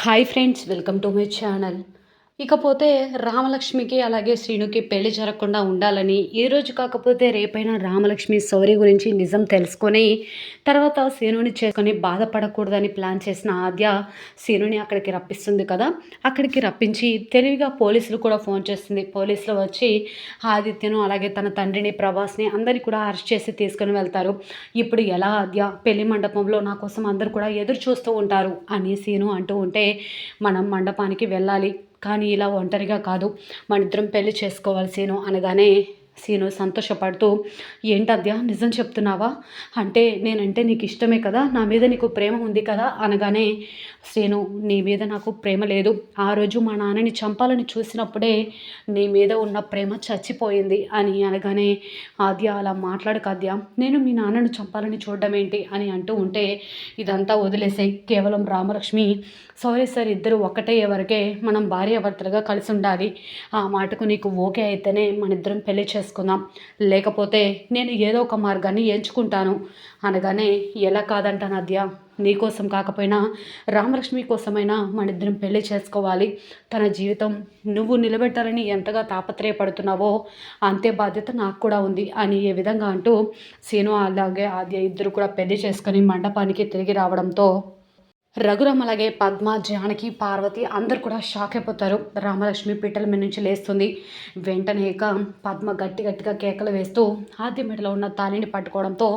Hi friends, welcome to my channel. ఇకపోతే రామలక్ష్మికి అలాగే శ్రీనుకి పెళ్లి జరగకుండా ఉండాలని ఏ రోజు కాకపోతే రేపైనా రామలక్ష్మి శౌర్య గురించి నిజం తెలుసుకొని తర్వాత శ్రీనుని చేసుకొని బాధపడకూడదని ప్లాన్ చేసిన ఆద్య శ్రీనుని అక్కడికి రప్పిస్తుంది కదా. అక్కడికి రప్పించి తెలివిగా పోలీసులు కూడా ఫోన్ చేస్తుంది. పోలీసులు వచ్చి ఆదిత్యను అలాగే తన తండ్రిని ప్రభాస్ని అందరినీ కూడా అరెస్ట్ చేసి తీసుకొని వెళ్తారు. ఇప్పుడు ఎలా ఆద్య, పెళ్లి మండపంలో నా కోసం అందరు కూడా ఎదురు చూస్తూ ఉంటారు అని శ్రీను అంటూ ఉంటే, మనం మండపానికి వెళ్ళాలి కానీ ఇలా ఒంటరిగా కాదు, మనిద్దరం పెళ్లి చేసుకోవాలి సీను అనగానే సీను సంతోషపడుతూ, ఏంటద్యా నిజం చెప్తున్నావా? అంటే నేనంటే నీకు ఇష్టమే కదా, నా మీద నీకు ప్రేమ ఉంది కదా అనగానే, శ్రీను నీ మీద నాకు ప్రేమ లేదు, ఆ రోజు మా నాన్నని చంపాలని చూసినప్పుడే నీ మీద ఉన్న ప్రేమ చచ్చిపోయింది అని అనగానే, ఆద్య అలా మాట్లాడక ఆద్య, నేను మీ నాన్నను చంపాలని చూడడం ఏంటి అని అంటూ ఉంటే, ఇదంతా వదిలేసే, కేవలం రామలక్ష్మి సారీ సార్ ఇద్దరు ఒకటే వరకే మనం భార్యాభర్తలుగా కలిసి ఉండాలి, ఆ మాటకు నీకు ఓకే అయితేనే మన ఇద్దరం పెళ్లి చేసుకుందాం, లేకపోతే నేను ఏదో ఒక మార్గాన్ని ఎంచుకుంటాను అనగానే, ఎలా కాదంటాను ఆద్య, నీకోసం కాకపోయినా రామలక్ష్మి కోసమైనా మన ఇద్దరం పెళ్లి చేసుకోవాలి, తన జీవితం నువ్వు నిలబెట్టాలని ఎంతగా తాపత్రయపడుతున్నావో అంతే బాధ్యత నాకు కూడా ఉంది అని ఏ విధంగా అంటూ సీను అలాగే ఆద్య ఇద్దరు కూడా పెళ్లి చేసుకొని మండపానికి తిరిగి రావడంతో రఘురామ్ అలాగే పద్మ, జానకి, పార్వతి అందరు కూడా షాక్ అయిపోతారు. రామలక్ష్మి పీటల మీద నుంచి లేస్తుంది. వెంటనే ఇక పద్మ గట్టిగా కేకలు వేస్తూ ఆద్య మెడలో ఉన్న తాళిని పట్టుకోవడంతో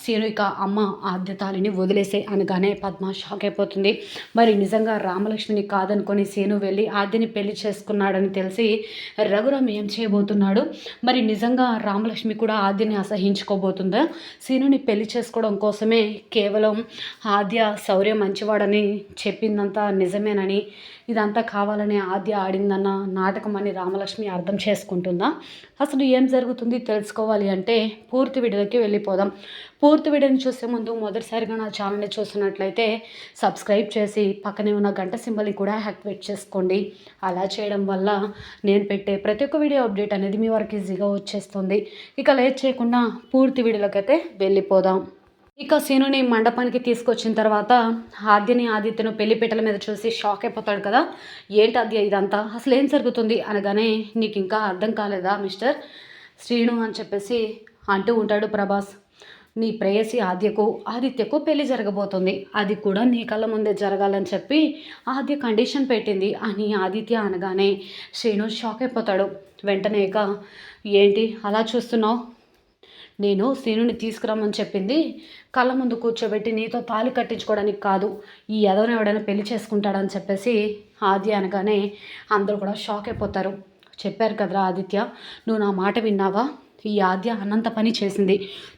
సీను ఇక అమ్మ ఆద్య తాళిని వదిలేసే అనగానే పద్మ షాక్ అయిపోతుంది. మరి నిజంగా రామలక్ష్మిని కాదనుకొని సీను వెళ్ళి ఆద్యని పెళ్లి చేసుకున్నాడని తెలిసి రఘురామ్ ఏం చేయబోతున్నాడు? మరి నిజంగా రామలక్ష్మి కూడా ఆద్యని అసహించుకోబోతుందా? సీనుని పెళ్లి చేసుకోవడం కోసమే కేవలం ఆద్య శౌర్య మంచివాడు అని చెప్పిందంతా నిజమేనని, ఇదంతా కావాలని ఆద్య ఆడిందన్న నాటకం అని రామలక్ష్మి అర్థం చేసుకుంటుందా? అసలు ఏం జరుగుతుంది తెలుసుకోవాలి అంటే పూర్తి వీడియోకి వెళ్ళిపోదాం. పూర్తి వీడియోని చూసే ముందు మొదటిసారిగా నా ఛానల్ని చూస్తున్నట్లయితే సబ్స్క్రైబ్ చేసి పక్కనే ఉన్న గంట సింబల్ని కూడా యాక్టివేట్ చేసుకోండి. అలా చేయడం వల్ల నేను పెట్టే ప్రతి ఒక్క వీడియో అప్డేట్ అనేది మీ వరకు ఈజీగా వచ్చేస్తుంది. ఇక లేట్ చేయకుండా పూర్తి వీడియోలోకి అయితే వెళ్ళిపోదాం. ఇక సీనుని మండపానికి తీసుకొచ్చిన తర్వాత ఆదిత్యను పెళ్లిపీటల మీద చూసి షాక్ అయిపోతాడు కదా. ఏంటి ఆద్య ఇదంతా, అసలు ఏం జరుగుతుంది అనగానే, నీకు ఇంకా అర్థం కాలేదా మిస్టర్ శ్రీను అని చెప్పేసి అంటూ ఉంటాడు ప్రభాస్. నీ ప్రేయసి ఆదిత్యకు పెళ్లి జరగబోతుంది, అది కూడా నీ కళ్ళ ముందే జరగాలని చెప్పి ఆద్య కండిషన్ పెట్టింది అని ఆదిత్య అనగానే శ్రీను షాక్ అయిపోతాడు. వెంటనే ఇక ఏంటి అలా చూస్తున్నావు, నేను సీనుని తీసుకురమ్మని చెప్పింది కళ్ళ ముందు కూర్చోబెట్టి నీతో తాళి కట్టించుకోవడానికి కాదు, ఈ ఎదవని ఎవడైనా పెళ్లి చేసుకుంటాడని చెప్పేసి ఆద్య అనగానే అందరూ కూడా షాక్ అయిపోతారు. చెప్పారు కదరా ఆదిత్య, నువ్వు నా మాట విన్నావా? ఈ ఆద్య అనంత పని చేసింది,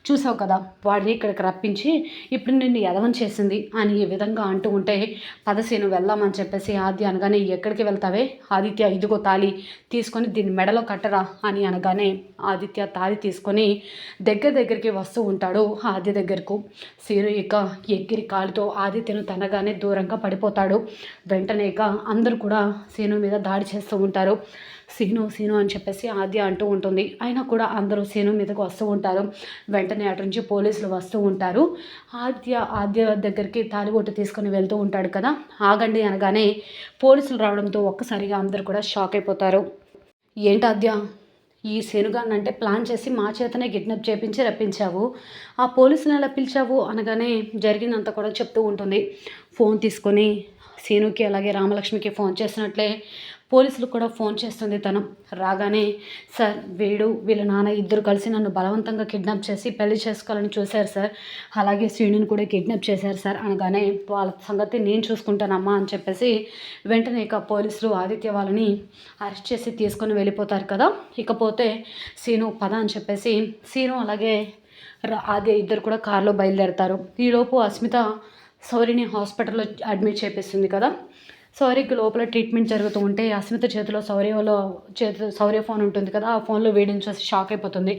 చూసావు కదా, వాడిని ఇక్కడికి రప్పించి ఇప్పుడు నిన్ను ఎదవని చేసింది అని ఈ విధంగా అంటూ ఉంటే, పదసీను వెళ్దామని చెప్పేసి ఆద్య అనగానే, ఎక్కడికి వెళ్తావే ఆదిత్య, ఇదిగో తాళి తీసుకొని దీన్ని మెడలో కట్టరా అని అనగానే ఆదిత్య తాళి తీసుకొని దగ్గరికి వస్తూ ఉంటాడు ఆద్య దగ్గరకు. సీను ఇక ఎక్కిరి కాలుతో ఆదిత్యను తనగానే దూరంగా పడిపోతాడు. వెంటనే ఇక అందరూ కూడా సీను మీద దాడి చేస్తూ ఉంటారు. సీను అని చెప్పేసి ఆద్య అంటూ ఉంటుంది. అయినా కూడా అందరూ సీను మీదకి వస్తూ ఉంటారు. వెంటనే అటు నుంచి పోలీసులు వస్తూ ఉంటారు. ఆద్య దగ్గరికి తాలిబొట్టు తీసుకొని వెళ్తూ ఉంటాడు కదా. ఆగండి అనగానే పోలీసులు రావడంతో ఒక్కసారిగా అందరూ కూడా షాక్ అయిపోతారు. ఏంటి ఆద్య, ఈ శనుగాన్ని అంటే ప్లాన్ చేసి మా చేతనే కిడ్నాప్ చేపించి రప్పించావు, ఆ పోలీసులను ఎలా పిలిచావు అనగానే జరిగిందంతా కూడా చెప్తూ ఉంటుంది. ఫోన్ తీసుకొని సీనుకి అలాగే రామలక్ష్మికి ఫోన్ చేసినట్లే పోలీసులు కూడా ఫోన్ చేస్తుంది తను. రాగానే, సార్ వీళ్ళ నాన్న ఇద్దరు కలిసి నన్ను బలవంతంగా కిడ్నాప్ చేసి పెళ్లి చేసుకోవాలని చూశారు సార్, అలాగే శ్రీనుని కూడా కిడ్నాప్ చేశారు సార్ అనగానే, వాళ్ళ సంగతి నేను చూసుకుంటానమ్మా అని చెప్పేసి వెంటనే ఇక పోలీసులు ఆదిత్య వాళ్ళని అరెస్ట్ చేసి తీసుకొని వెళ్ళిపోతారు కదా. ఇకపోతే సీను పద అని చెప్పేసి సీను అలాగే ఆద్య ఇద్దరు కూడా కారులో బయలుదేరతారు. ఈలోపు అస్మిత శౌర్యని హాస్పిటల్లో అడ్మిట్ చేపిస్తుంది కదా. శౌర్యకి లోపల ట్రీట్మెంట్ జరుగుతూ ఉంటే అస్మిత చేతిలో శౌర్య ఫోన్ ఉంటుంది కదా, ఆ ఫోన్లో వీడియోని చూసి షాక్ అయిపోతుంది.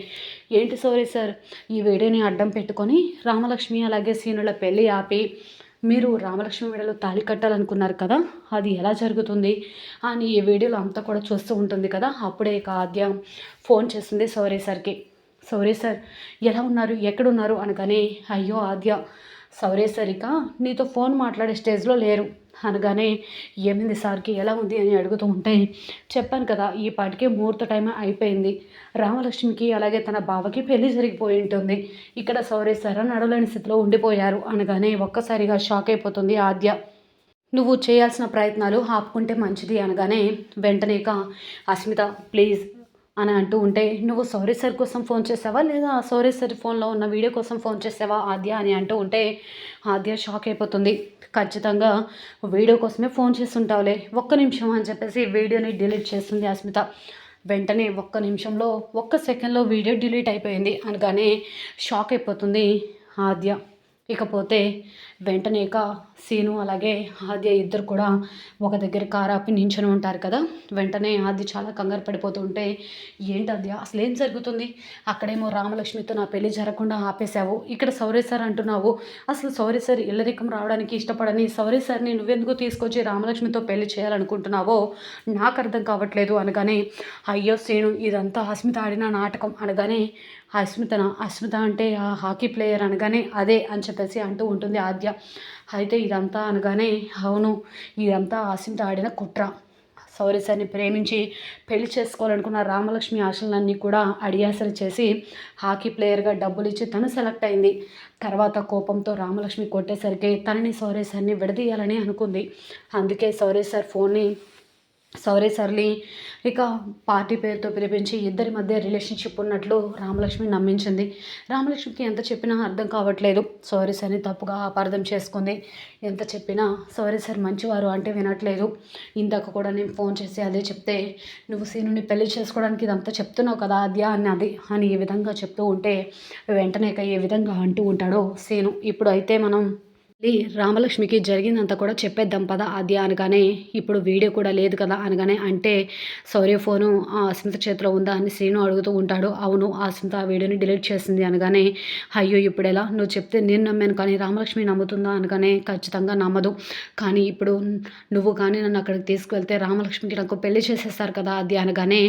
ఏంటి శౌర్య సార్, ఈ వీడియోని అడ్డం పెట్టుకొని రామలక్ష్మి అలాగే సీనుల పెళ్ళి ఆపి మీరు రామలక్ష్మి వీడియోలో తాళి కట్టాలనుకున్నారు కదా, అది ఎలా జరుగుతుంది అని ఈ వీడియోలో అంతా కూడా చూస్తూ ఉంటుంది కదా. అప్పుడే ఇక ఆద్య ఫోన్ చేస్తుంది శౌర్య సార్కి. శౌర్య సార్ ఎలా ఉన్నారు, ఎక్కడున్నారు అనగానే, అయ్యో ఆద్య, సౌరేసరిక నీతో ఫోన్ మాట్లాడే స్టేజ్లో లేరు అనగానే, ఏమైంది సార్కి ఎలా ఉంది అని అడుగుతూ ఉంటే, చెప్పాను కదా ఈ పాటికి ముహూర్త టైం అయిపోయింది, రామలక్ష్మికి అలాగే తన బావకి పెళ్లి జరిగిపోయి ఉంటుంది, ఇక్కడ సౌరేశ్వర నడవలేని స్థితిలో ఉండిపోయారు అనగానే ఒక్కసారిగా షాక్ అయిపోతుంది ఆద్య. నువ్వు చేయాల్సిన ప్రయత్నాలు ఆపుకుంటే మంచిది అనగానే, వెంటనే ఇక అస్మిత ప్లీజ్ అని అంటూ ఉంటే, నువ్వు సౌరీ సార్ కోసం ఫోన్ చేసావా లేదా సౌరీ సార్ ఫోన్లో ఉన్న వీడియో కోసం ఫోన్ చేసావా ఆద్య అని అంటూ ఉంటే, ఆద్య షాక్ అయిపోతుంది. ఖచ్చితంగా వీడియో కోసమే ఫోన్ చేస్తుంటావులే, ఒక్క నిమిషం అని చెప్పేసి వీడియోని డిలీట్ చేస్తుంది అస్మిత. వెంటనే ఒక్క నిమిషంలో ఒక్క సెకండ్లో వీడియో డిలీట్ అయిపోయింది అనగానే షాక్ అయిపోతుంది ఆద్య. ఇకపోతే వెంటనే ఇక సీను అలాగే ఆద్య ఇద్దరు కూడా ఒక దగ్గర కారు ఆపి నించొని ఉంటారు కదా. వెంటనే ఆద్య చాలా కంగారు పడిపోతుంటే, ఏంటి ఆద్య అసలు ఏం జరుగుతుంది, అక్కడేమో రామలక్ష్మితో నా పెళ్లి జరగకుండా ఆపేశావు, ఇక్కడ సౌరీ సార్ అంటున్నావు, అసలు సౌరీ సార్ ఇల్లరికం రావడానికి ఇష్టపడని సౌరీ సార్ని నువ్వెందుకు తీసుకొచ్చి రామలక్ష్మితో పెళ్లి చేయాలనుకుంటున్నావో నాకు అర్థం కావట్లేదు అనగానే, అయ్యో సీను ఇదంతా అస్మిత ఆడిన నాటకం అనగానే, అస్మిత అంటే ఆ హాకీ ప్లేయర్ అనగానే అదే అని చెప్పేసి అంటూ ఉంటుంది ఆద్య. అయితే ఇదంతా అనగానే, అవును ఇదంతా అస్మిత ఆడిన కుట్ర, సౌరీ సార్ని ప్రేమించి పెళ్లి చేసుకోవాలనుకున్న రామలక్ష్మి ఆశలన్నీ కూడా అడియాసలు చేసి హాకీ ప్లేయర్గా డబ్బులు ఇచ్చి తను సెలెక్ట్ అయింది. తర్వాత కోపంతో రామలక్ష్మి కొట్టేసరికి తనని సౌరీ సార్ని విడదీయాలని అనుకుంది. అందుకే సౌరీ సార్ ఫోన్ని సౌరీ సార్ని ఇక పార్టీ పేరుతో పిలిపించి ఇద్దరి మధ్య రిలేషన్షిప్ ఉన్నట్లు రామలక్ష్మి నమ్మించింది. రామలక్ష్మికి ఎంత చెప్పినా అర్థం కావట్లేదు, సౌరీ సార్ని తప్పుగా అపార్థం చేసుకుంది. ఎంత చెప్పినా సౌరీ సార్ మంచివారు అంటే వినట్లేదు. ఇందాక కూడా నేను ఫోన్ చేసి అదే చెప్తే, నువ్వు సీనుని పెళ్లి చేసుకోవడానికి ఇదంతా చెప్తున్నావు కదా ఆద్య అన్నది అని ఈ విధంగా చెప్తూ ఉంటే, వెంటనే ఏ విధంగా అంటూ ఉంటాడో సీను. ఇప్పుడు అయితే మనం రామలక్ష్మికి జరిగిందంతా కూడా చెప్పేద్దాం పదా ఆద్య అనగానే, ఇప్పుడు వీడియో కూడా లేదు కదా అనగానే, అంటే సౌర్య ఫోను ఆ అస్మిత చేతిలో ఉందా అని శ్రీను అడుగుతూ ఉంటాడు. అవును అస్మిత ఆ వీడియోని డిలీట్ చేసింది అనగానే, అయ్యో ఇప్పుడు ఎలా, నువ్వు చెప్తే నేను నమ్మాను కానీ రామలక్ష్మి నమ్ముతుందా అనగానే, ఖచ్చితంగా నమ్మదు, కానీ ఇప్పుడు నువ్వు కానీ నన్ను అక్కడికి తీసుకువెళ్తే రామలక్ష్మికి నాకు పెళ్లి చేసేస్తారు కదా ఆద్య అనగానే,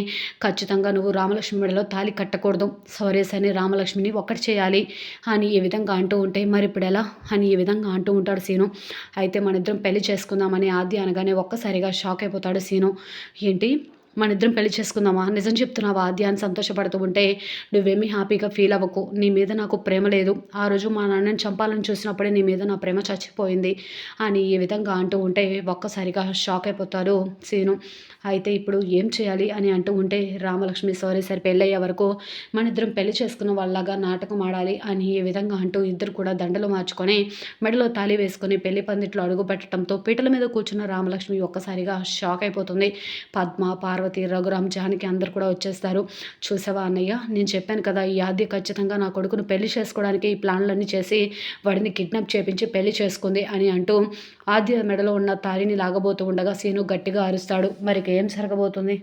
ఖచ్చితంగా నువ్వు రామలక్ష్మి మెడలో తాళి కట్టకూడదు, సౌర్యస్ అని రామలక్ష్మిని ఒక్కటి చేయాలి అని ఈ విధంగా అంటూ ఉంటే, మరి ఇప్పుడు ఎలా అని ఈ విధంగా అంటూ ఉంటాడు సీను. అయితే మన ఇద్దరం పెళ్లి చేసుకుందామని ఆద్య అనగానే ఒక్కసారిగా షాక్ అయిపోతాడు సీను. ఏంటి మన ఇద్దరం పెళ్లి చేసుకుందామా, నిజం చెప్తున్నావా ఆద్య అని సంతోషపడుతూ ఉంటే, నువ్వేమీ హ్యాపీగా ఫీల్ అవ్వకు, నీ మీద నాకు ప్రేమ లేదు, ఆ రోజు మా నాన్నని చంపాలని చూసినప్పుడే నీ మీద నా ప్రేమ చచ్చిపోయింది అని ఈ విధంగా అంటూ ఉంటే ఒక్కసారిగా షాక్ అయిపోతాడు సీను. అయితే ఇప్పుడు ఏం చేయాలి అని అంటూ ఉంటే, రామలక్ష్మి సారీ సార్ పెళ్ళయ్యే వరకు మన ఇద్దరం పెళ్లి చేసుకున్న వాళ్ళలాగా నాటకం ఆడాలి అని ఈ విధంగా అంటూ ఇద్దరు కూడా దండలు మార్చుకొని మెడలో తాళి వేసుకొని పెళ్లి పందిట్లో అడుగు పెట్టడంతో పీటల మీద కూర్చున్న రామలక్ష్మి ఒక్కసారిగా షాక్ అయిపోతుంది. పద్మ, పార్వతి, రఘురామ్, జానకి అందరు కూడా వచ్చేస్తారు. చూసావా అన్నయ్య, నేను చెప్పాను కదా ఈ ఆద్య ఖచ్చితంగా నా కొడుకును పెళ్లి చేసుకోవడానికి ఈ ప్లాన్లన్నీ చేసి వాడిని కిడ్నాప్ చేపించి పెళ్లి చేసుకుంది అని అంటూ ఆద్య మెడలో ఉన్న తాళిని లాగబోతూ ఉండగా సీను గట్టిగా అరుస్తాడు. మరికి ఏం జరగబోతుంది?